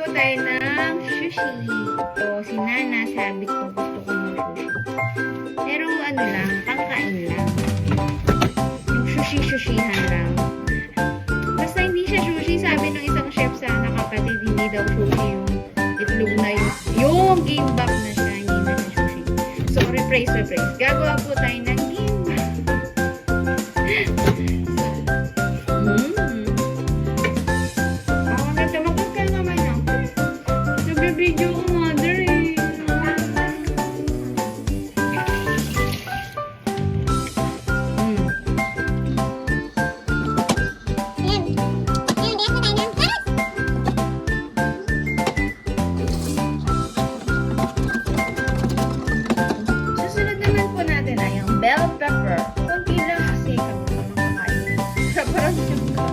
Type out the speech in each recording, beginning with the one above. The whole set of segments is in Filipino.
po tayo ng sushi. So, si Nana sabi ko gusto ko ng sushi. Pero ano lang, pangkain lang. Yung sushi-sushihan lang. Basta hindi siya sushi, sabi ng isang chef sa nakapatid, hindi daw sushi yung itlog na yung gimbap na siya, hindi na siya sushi. So, rephrase. Gagawa po tayo ng gimbap. Video ko, mother eh. Susunod naman po natin ay ang bell pepper. Kunti lang kasi kami makakain. Parang sugar.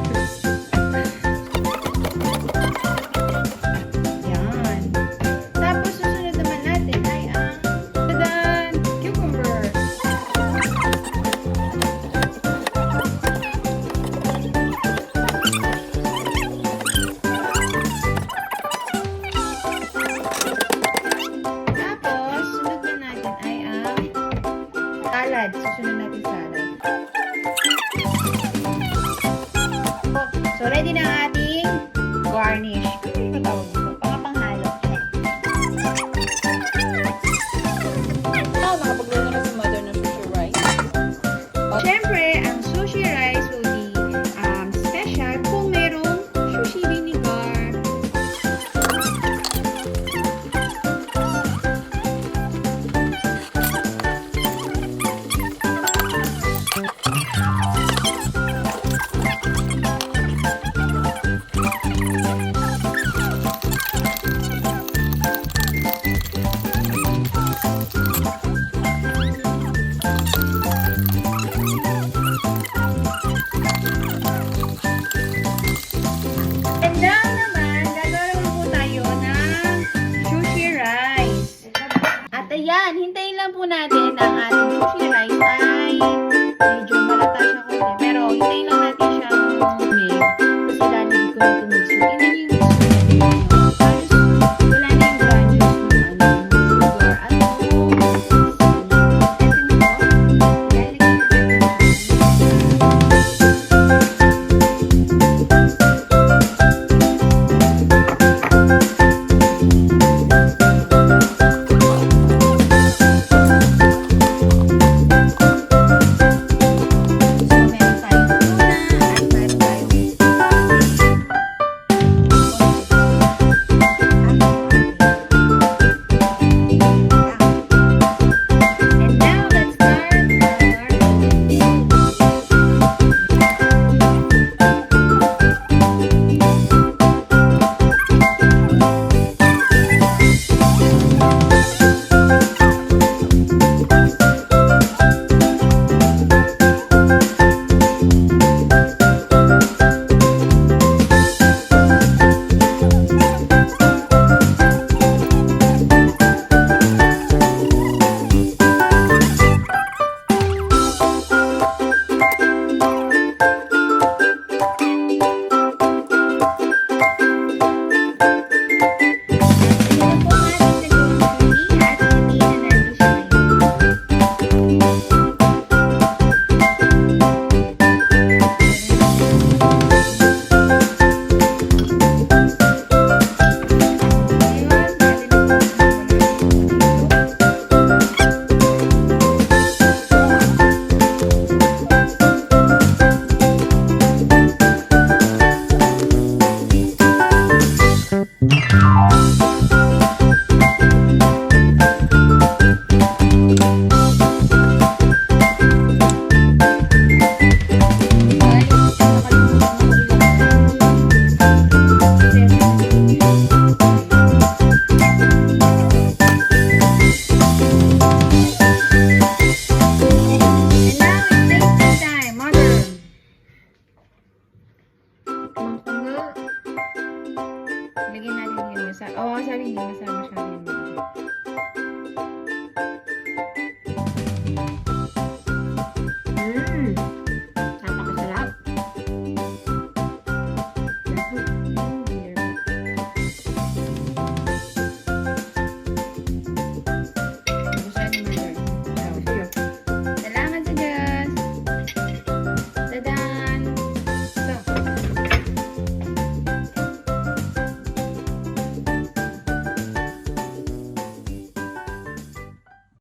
Salad. Susunod natin salad. So, ready na ang ating garnish. Ano tawag dito? Panghalo. Nakapagluto na si mother ng sushi rice. Siyempre, ang sushi rice will be special kung merong sushi vinegar. And now naman, gagawin po tayo ng sushi rice. At ayan, hintayin lang po natin ang ating sushi rice ay medyo malata siya konti. Pero hintayin lang natin siyang umig. Kasi lalagay ko na tumig. So, inanimix ko natin. Wala na yung granules ng sugar at Lagyan natin yung masarap. Oo, sabi hindi masarap masyado.